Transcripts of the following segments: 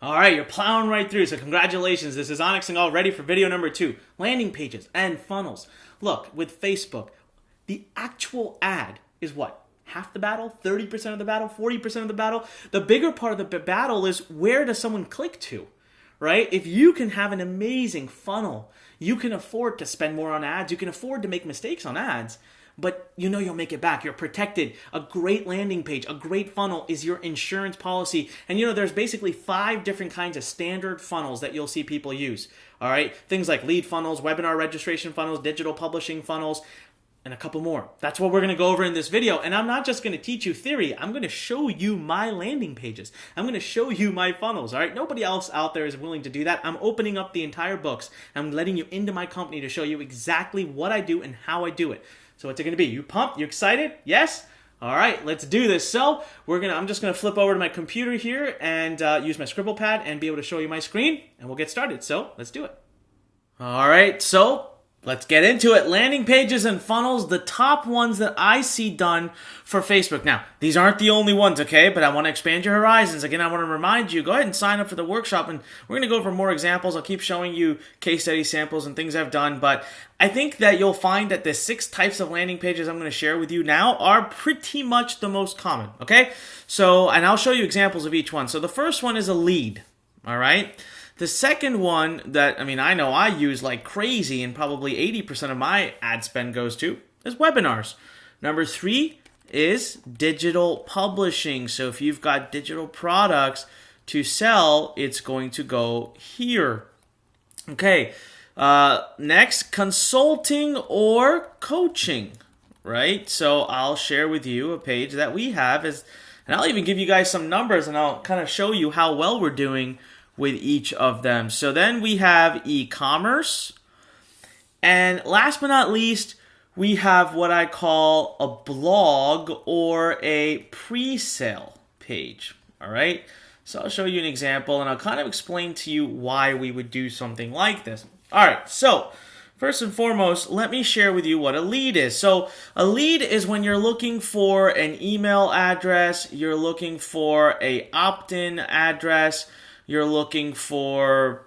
All right, you're plowing right through. So congratulations. This is Onyx and all ready for video number 2. Landing pages and funnels. Look, with Facebook, the actual ad is what? Half the battle? 30% of the battle? 40% of the battle? The bigger part of the battle is where does someone click to, right? If you can have an amazing funnel, you can afford to spend more on ads. You can afford to make mistakes on ads. But you know you'll make it back. You're protected. A great landing page, a great funnel is your insurance policy. And you know, there's basically 5 different kinds of standard funnels that you'll see people use. All right? Things like lead funnels, webinar registration funnels, digital publishing funnels, and a couple more. That's what we're going to go over in this video. And I'm not just going to teach you theory. I'm going to show you my landing pages. I'm going to show you my funnels. All right? Nobody else out there is willing to do that. I'm opening up the entire books. I'm letting you into my company to show you exactly what I do and how I do it. So what's it going to be? You pumped? You excited? Yes? All right, let's do this. So I'm just going to flip over to my computer here and use my scribble pad and be able to show you my screen, and we'll get started. So let's do it. All right, so let's get into it. Landing pages and funnels, the top ones that I see done for Facebook. Now, these aren't the only ones, okay? But I want to expand your horizons. Again, I want to remind you, go ahead and sign up for the workshop, and we're going to go over more examples. I'll keep showing you case study samples and things I've done, but I think that you'll find that the 6 types of landing pages I'm going to share with you now are pretty much the most common, okay? So, and I'll show you examples of each one. So the first one is a lead, all right? The second one that, I know I use like crazy and probably 80% of my ad spend goes to is webinars. Number 3 is digital publishing. So if you've got digital products to sell, it's going to go here. Okay. Next, consulting or coaching, right? So I'll share with you a page that we have, and I'll even give you guys some numbers, and I'll kind of show you how well we're doing with each of them. So then we have e-commerce, and last but not least, we have what I call a blog or a pre-sale page, all right? So I'll show you an example, and I'll kind of explain to you why we would do something like this. All right, so first and foremost, let me share with you what a lead is. So a lead is when you're looking for an email address, you're looking for a opt-in address, you're looking for,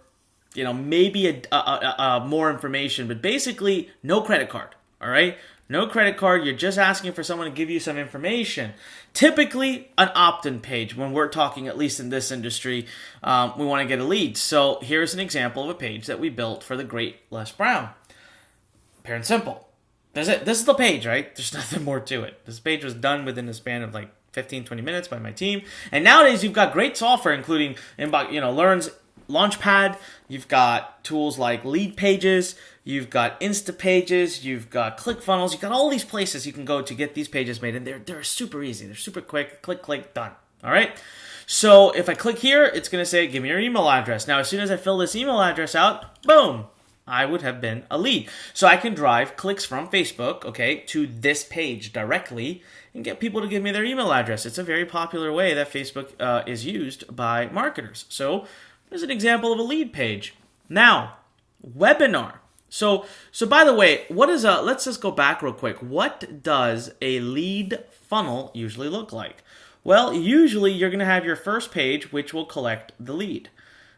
maybe a more information, but basically no credit card, all right? No credit card, you're just asking for someone to give you some information. Typically, an opt-in page, when we're talking, at least in this industry, we want to get a lead. So here's an example of a page that we built for the great Les Brown. Pure and simple. That's it. This is the page, right? There's nothing more to it. This page was done within the span of like 15, 20 minutes by my team. And nowadays, you've got great software, including Learn's Launchpad. You've got tools like Lead Pages. You've got Instapages. You've got ClickFunnels. You've got all these places you can go to get these pages made. And they're super easy. They're super quick. Click, click, done. All right? So if I click here, it's going to say, give me your email address. Now, as soon as I fill this email address out, boom, I would have been a lead. So I can drive clicks from Facebook, okay, to this page directly and get people to give me their email address. It's a very popular way that Facebook is used by marketers. So there's an example of a lead page. Now, webinar. So by the way, let's just go back real quick. What does a lead funnel usually look like? Well, usually you're going to have your first page, which will collect the lead.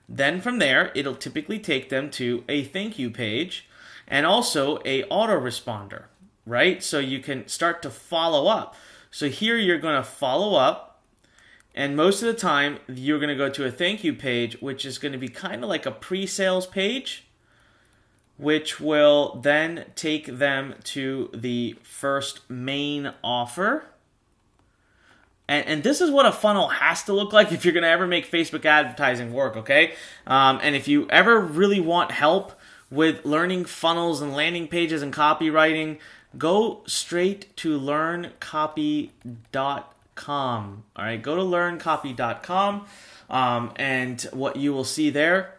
Then from there, it'll typically take them to a thank you page and also a autoresponder, right? So you can start to follow up. So here you're going to follow up, and most of the time you're going to go to a thank you page, which is going to be kind of like a pre-sales page, which will then take them to the first main offer. And this is what a funnel has to look like if you're going to ever make Facebook advertising work, okay? And if you ever really want help with learning funnels and landing pages and copywriting, go straight to learncopy.com, all right? Go to learncopy.com, and what you will see there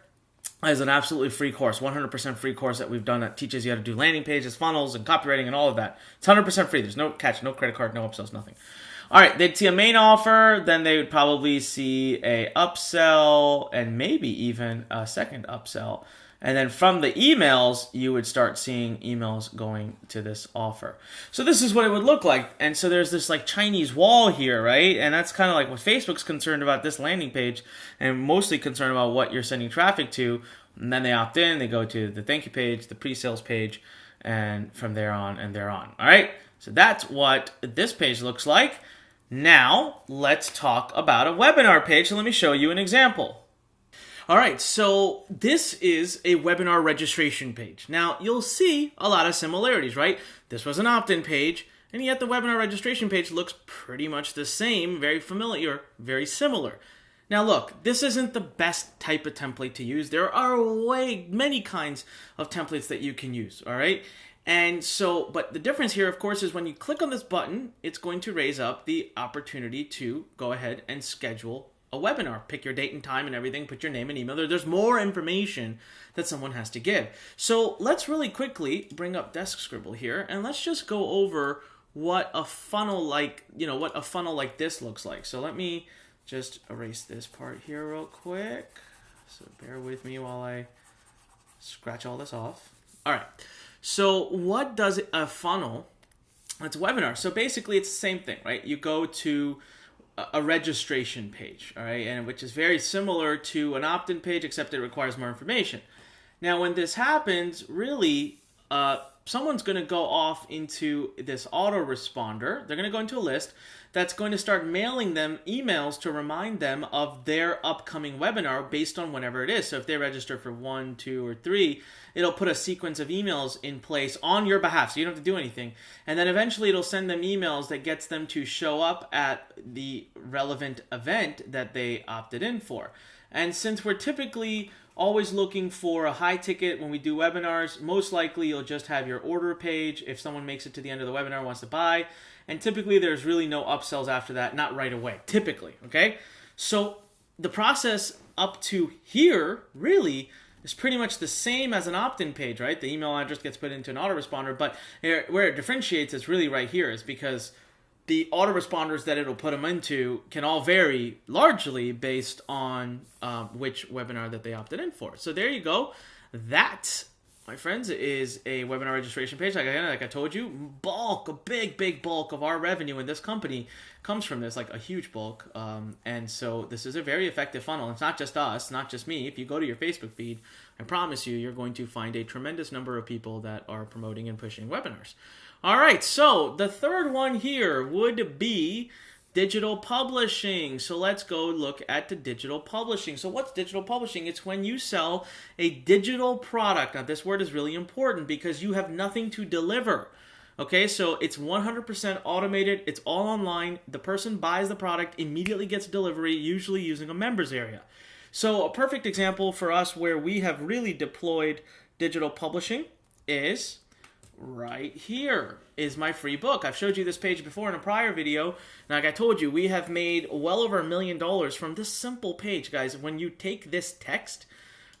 is an absolutely free course, 100% free course that we've done that teaches you how to do landing pages, funnels, and copywriting and all of that. It's 100% free. There's no catch, no credit card, no upsells, nothing. All right, they'd see a main offer, then they would probably see a upsell, and maybe even a second upsell. And then from the emails, you would start seeing emails going to this offer. So this is what it would look like. And so there's this like Chinese wall here, right? And that's kind of like what Facebook's concerned about this landing page and mostly concerned about what you're sending traffic to. And then they opt in, they go to the thank you page, the pre-sales page, and from there on and there on. All right? So that's what this page looks like. Now, let's talk about a webinar page. So let me show you an example. All right, so this is a webinar registration page. Now, you'll see a lot of similarities, right? This was an opt-in page, and yet the webinar registration page looks pretty much the same, very familiar, very similar. Now, look, this isn't the best type of template to use. There are many kinds of templates that you can use, all right? And so, but the difference here, of course, is when you click on this button, it's going to raise up the opportunity to go ahead and schedule a webinar. Pick your date and time and everything, put your name and email. There's more information that someone has to give. So let's really quickly bring up Desk Scribble here, and let's just go over what a funnel like this looks like. So let me just erase this part here real quick. So bear with me while I scratch all this off. All right. So what does a funnel? It's a webinar. So basically it's the same thing, right? You go to a registration page, all right, and which is very similar to an opt-in page, except it requires more information. Now, when this happens, really, someone's going to go off into this autoresponder. They're going to go into a list that's going to start mailing them emails to remind them of their upcoming webinar based on whenever it is. So if they register for 1, 2, or 3, it'll put a sequence of emails in place on your behalf, so you don't have to do anything. And then eventually it'll send them emails that gets them to show up at the relevant event that they opted in for. And since we're typically always looking for a high ticket when we do webinars, most likely you'll just have your order page if someone makes it to the end of the webinar and wants to buy. And typically there's really no upsells after that, not right away, typically, okay? So the process up to here really is pretty much the same as an opt-in page, right? The email address gets put into an autoresponder, but where it differentiates is really right here is because the autoresponders that it'll put them into can all vary largely based on which webinar that they opted in for. So there you go. That, my friends, is a webinar registration page. Like I told you, a big bulk of our revenue in this company comes from this, like a huge bulk. And so this is a very effective funnel. It's not just us, not just me. If you go to your Facebook feed, I promise you, you're going to find a tremendous number of people that are promoting and pushing webinars. All right, so the third one here would be digital publishing. So let's go look at the digital publishing. So what's digital publishing? It's when you sell a digital product. Now this word is really important because you have nothing to deliver. Okay, so it's 100% automated. It's all online. The person buys the product, immediately gets delivery, usually using a members area. So a perfect example for us where we have really deployed digital publishing is right here is my free book. I've showed you this page before in a prior video. Like I told you, we have made well over $1 million from this simple page, guys. When you take this text,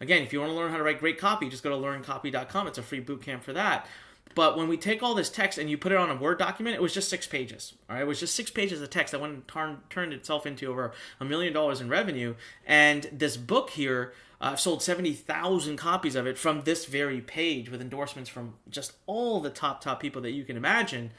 again, if you want to learn how to write great copy, just go to learncopy.com. It's a free boot camp for that. But when we take all this text and you put it on a Word document, it was just 6 pages. All right, it was just 6 pages of text that went and turned itself into over $1 million in revenue. And this book here, I've sold 70,000 copies of it from this very page with endorsements from just all the top people that you can imagine.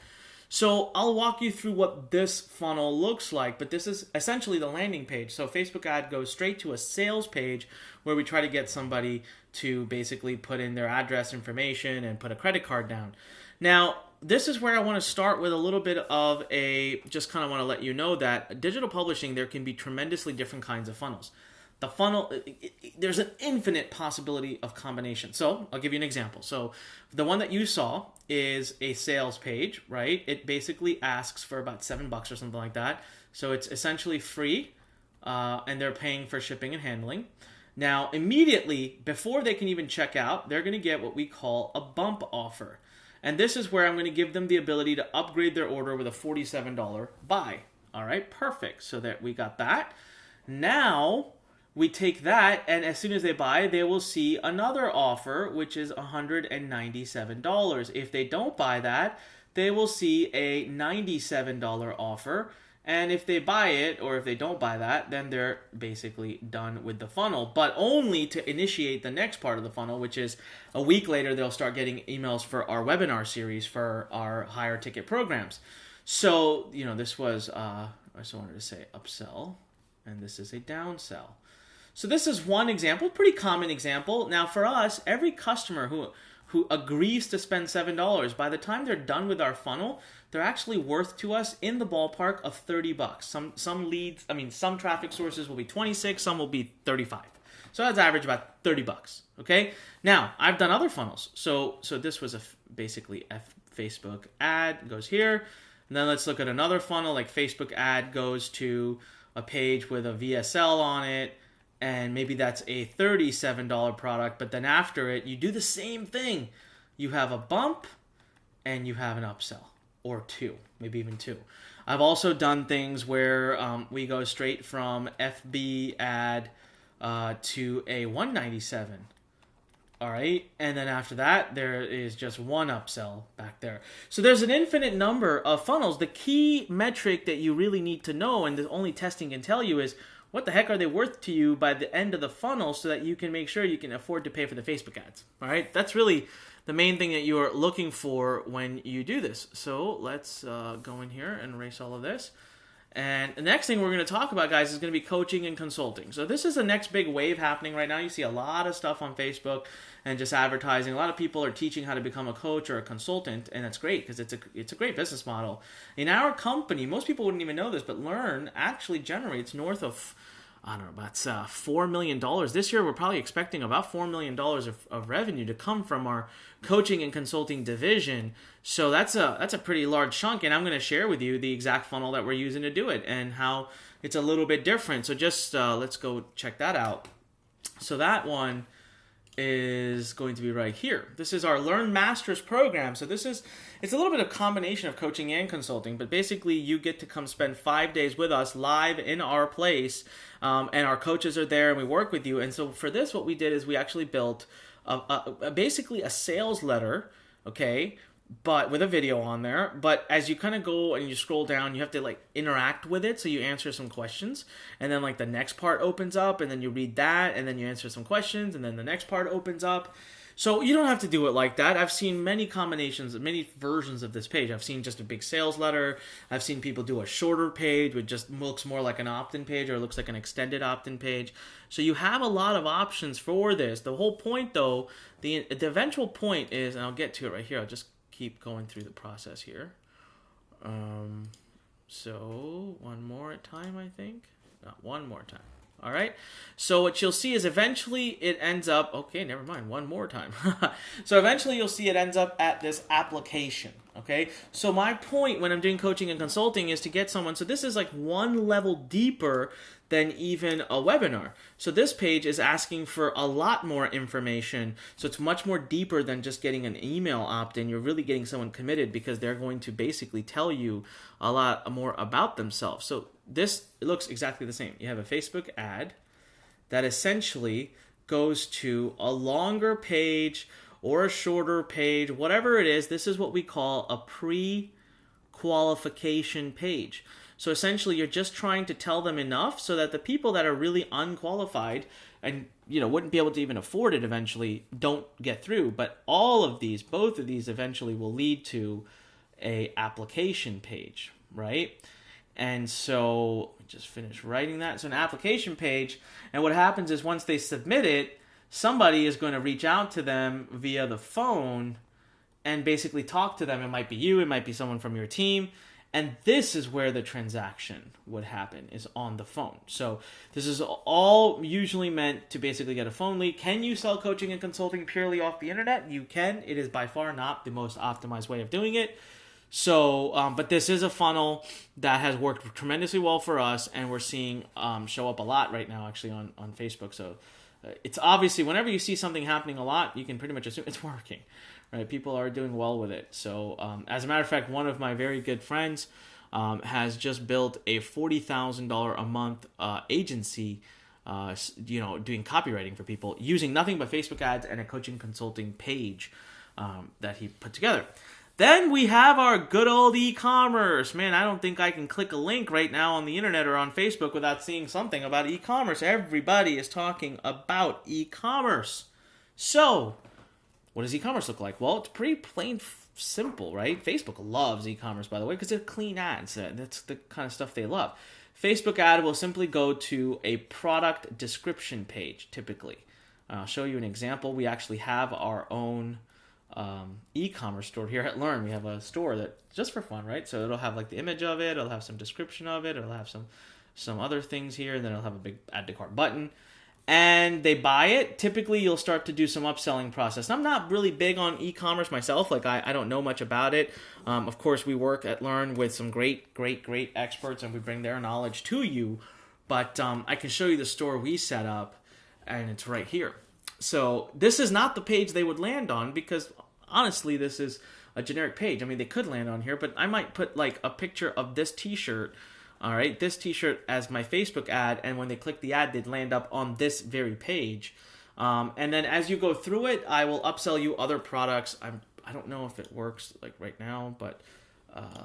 So I'll walk you through what this funnel looks like, but this is essentially the landing page. So Facebook ad goes straight to a sales page where we try to get somebody to basically put in their address information and put a credit card down. Now, this is where I want to start with a little bit of just kind of want to let you know that digital publishing, there can be tremendously different kinds of funnels. The funnel, there's an infinite possibility of combination. So I'll give you an example. So the one that you saw is a sales page, right? It basically asks for about $7 or something like that. So it's essentially free, and they're paying for shipping and handling. Now, immediately, before they can even check out, they're going to get what we call a bump offer. And this is where I'm going to give them the ability to upgrade their order with a $47 buy. All right, perfect. So that we got that. Now we take that, and as soon as they buy, they will see another offer, which is $197. If they don't buy that, they will see a $97 offer. And if they buy it, or if they don't buy that, then they're basically done with the funnel, but only to initiate the next part of the funnel, which is a week later, they'll start getting emails for our webinar series for our higher ticket programs. So, this was, I just wanted to say upsell, and this is a downsell. So this is one example, pretty common example. Now for us, every customer who agrees to spend $7, by the time they're done with our funnel, they're actually worth to us in the ballpark of $30. Some leads, some traffic sources will be 26, some will be 35. So that's average about $30. Okay. Now I've done other funnels. So this was basically Facebook ad goes here, and then let's look at another funnel like Facebook ad goes to a page with a VSL on it. And maybe that's a $37 product, but then after it, you do the same thing. You have a bump and you have an upsell, or two, maybe even two. I've also done things where we go straight from FB ad to a $197. All right, and then after that, there is just one upsell back there. So there's an infinite number of funnels. The key metric that you really need to know, and the only testing can tell you, is what the heck are they worth to you by the end of the funnel, so that you can make sure you can afford to pay for the Facebook ads. All right, that's really the main thing that you are looking for when you do this. So let's go in here and erase all of this. And the next thing we're going to talk about, guys, is going to be coaching and consulting. So this is the next big wave happening right now. You see a lot of stuff on Facebook and just advertising. A lot of people are teaching how to become a coach or a consultant, and that's great because it's a great business model. In our company, most people wouldn't even know this, but Learn actually generates north of, I don't know, about $4 million. This year, we're probably expecting about $4 million of revenue to come from our coaching and consulting division. So that's a pretty large chunk, and I'm going to share with you the exact funnel that we're using to do it and how it's a little bit different. So just let's go check that out. So that one is going to be right here. This is our Learn Masters program. So it's a little bit of combination of coaching and consulting, but basically you get to come spend 5 days with us live in our place, and our coaches are there and we work with you. And so for this, what we did is we actually built basically a sales letter, okay, but with a video on there. But as you kind of go and you scroll down, you have to interact with it. So you answer some questions, and then the next part opens up, and then you read that, and then you answer some questions, and then the next part opens up. So you don't have to do it like that. I've seen many combinations, many versions of this page. I've seen just a big sales letter. I've seen people do a shorter page, which just looks more like an opt-in page, or looks like an extended opt-in page. So you have a lot of options for this. The whole point, though, the eventual point is, and I'll get to it right here. I'll just keep going through the process here. So one more time, I think. Not one more time. All right. So what you'll see is eventually it ends up, okay, never mind, one more time. So eventually you'll see it ends up at this application. Okay. So my point when I'm doing coaching and consulting is to get someone, so this is one level deeper than even a webinar. So this page is asking for a lot more information. So it's much more deeper than just getting an email opt-in. You're really getting someone committed because they're going to basically tell you a lot more about themselves. So this looks exactly the same. You have a Facebook ad that essentially goes to a longer page or a shorter page, whatever it is. This is what we call a pre-qualification page. So essentially, you're just trying to tell them enough so that the people that are really unqualified and wouldn't be able to even afford it eventually don't get through. But both of these eventually will lead to a application page, right? And so just finish writing that. So an application page, and what happens is once they submit it, somebody is going to reach out to them via the phone and basically talk to them. It might be you, it might be someone from your team. And this is where the transaction would happen, is on the phone. So this is all usually meant to basically get a phone lead. Can you sell coaching and consulting purely off the internet? You can. It is by far not the most optimized way of doing it. So, but this is a funnel that has worked tremendously well for us, and we're seeing show up a lot right now actually on Facebook. So it's obviously, whenever you see something happening a lot, you can pretty much assume it's working. Right, people are doing well with it. So, as a matter of fact, one of my very good friends has just built a $40,000 a month agency, doing copywriting for people using nothing but Facebook ads and a coaching consulting page that he put together. Then we have our good old e-commerce. Man, I don't think I can click a link right now on the internet or on Facebook without seeing something about e-commerce. Everybody is talking about e-commerce. So, what does e-commerce look like? Well, it's pretty plain simple, right? Facebook loves e-commerce, by the way, because they're clean ads. That's the kind of stuff they love. Facebook ad will simply go to a product description page, typically. I'll show you an example. We actually have our own e-commerce store here at Learn. We have a store that just for fun, right? So it'll have like the image of it, it'll have some description of it, it'll have some other things here, and then it'll have a big add to cart button. And they buy it. Typically, you'll start to do some upselling process. I'm not really big on e-commerce myself. Like I don't know much about it. Of course, we work at Learn with some great experts, and we bring their knowledge to you. But I can show you the store we set up, and it's right here. So this is not the page they would land on because honestly, this is a generic page. I mean, they could land on here, but I might put like a picture of this t-shirt, all right, this t-shirt as my Facebook ad, and when they click the ad, they'd land up on this very page. And then as you go through it, I will upsell you other products. I don't know if it works like right now, but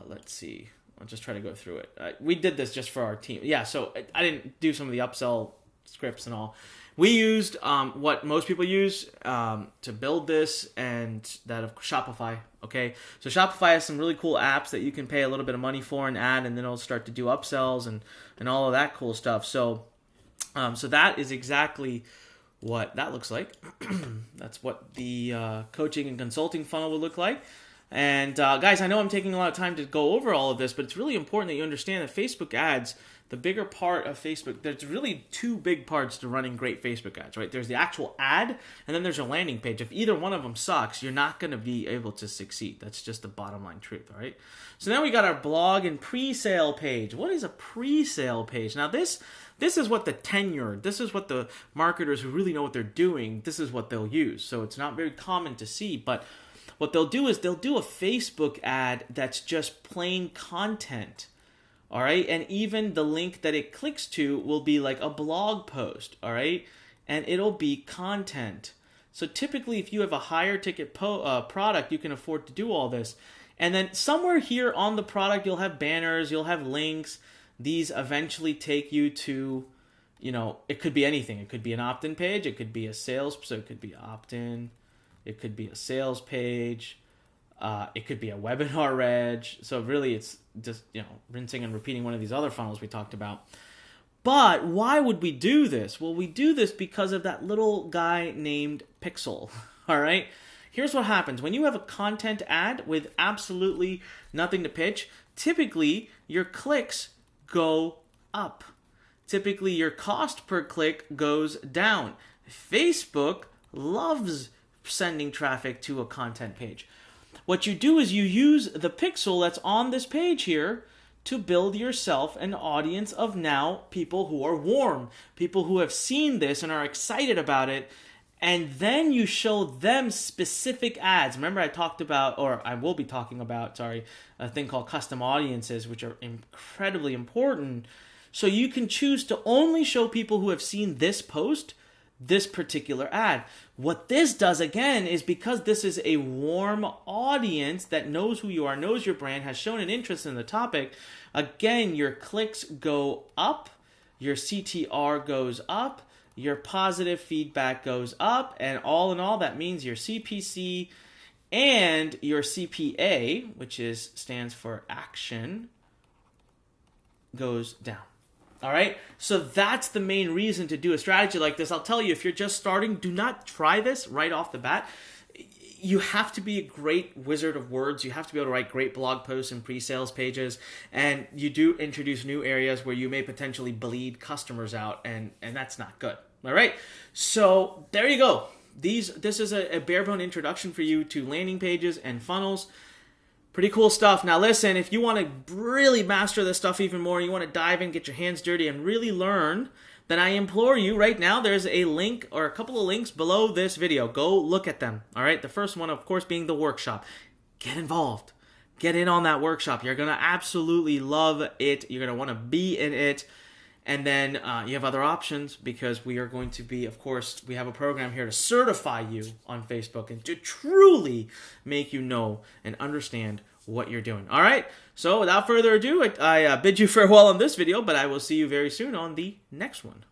let's see. I'll just try to go through it. We did this just for our team. Yeah, so I didn't do some of the upsell scripts and all. We used what most people use to build this, and that of Shopify, okay? So Shopify has some really cool apps that you can pay a little bit of money for and add, and then it'll start to do upsells and all of that cool stuff. So so that is exactly what that looks like. That's what the coaching and consulting funnel would look like. And guys, I know I'm taking a lot of time to go over all of this, but it's really important that you understand that Facebook ads, the bigger part of Facebook, there's really two big parts to running great Facebook ads, right? There's the actual ad, and then there's a landing page. If either one of them sucks, you're not going to be able to succeed. That's just the bottom line truth, all right? So now we got our blog and pre-sale page. What is a pre-sale page? Now this is what the tenured, this is what the marketers who really know what they're doing, this is what they'll use. So it's not very common to see, but what they'll do is they'll do a Facebook ad that's just plain content, all right? And even the link that it clicks to will be like a blog post, all right? And it'll be content. So typically, if you have a higher ticket product, you can afford to do all this. And then somewhere here on the product, you'll have banners, you'll have links. These eventually take you to, you know, it could be anything. It could be an opt-in page. It could be a sales, so it could be opt-in. It could be a sales page. It could be a webinar reg. So really it's just, you know, rinsing and repeating one of these other funnels we talked about. But why would we do this? Well, we do this because of that little guy named Pixel. All right. Here's what happens. When you have a content ad with absolutely nothing to pitch, typically your clicks go up. Typically your cost per click goes down. Facebook loves sending traffic to a content page. What you do is you use the pixel that's on this page here to build yourself an audience of now people who are warm, people who have seen this and are excited about it, and then you show them specific ads. Remember I talked about, or I will be talking about, a thing called custom audiences, which are incredibly important. So you can choose to only show people who have seen this post this particular ad. What this does, again, is because this is a warm audience that knows who you are, knows your brand, has shown an interest in the topic, again, your clicks go up, your CTR goes up, your positive feedback goes up, and all in all, that means your CPC and your CPA, which stands for action, goes down. All right, so that's the main reason to do a strategy like this. I'll tell you, if you're just starting, do not try this right off the bat. You have to be a great wizard of words. You have to be able to write great blog posts and pre-sales pages. And you do introduce new areas where you may potentially bleed customers out, and that's not good. All right, so there you go. This is a bare-bone introduction for you to landing pages and funnels. Pretty cool stuff. Now listen, if you want to really master this stuff even more, you want to dive in, get your hands dirty, and really learn, then I implore you right now, there's a link or a couple of links below this video. Go look at them, all right? The first one, of course, being the workshop. Get involved. Get in on that workshop. You're going to absolutely love it. You're going to want to be in it. And then you have other options because we are going to be, of course, we have a program here to certify you on Facebook and to truly make you know and understand what you're doing. All right. So without further ado, I bid you farewell on this video, but I will see you very soon on the next one.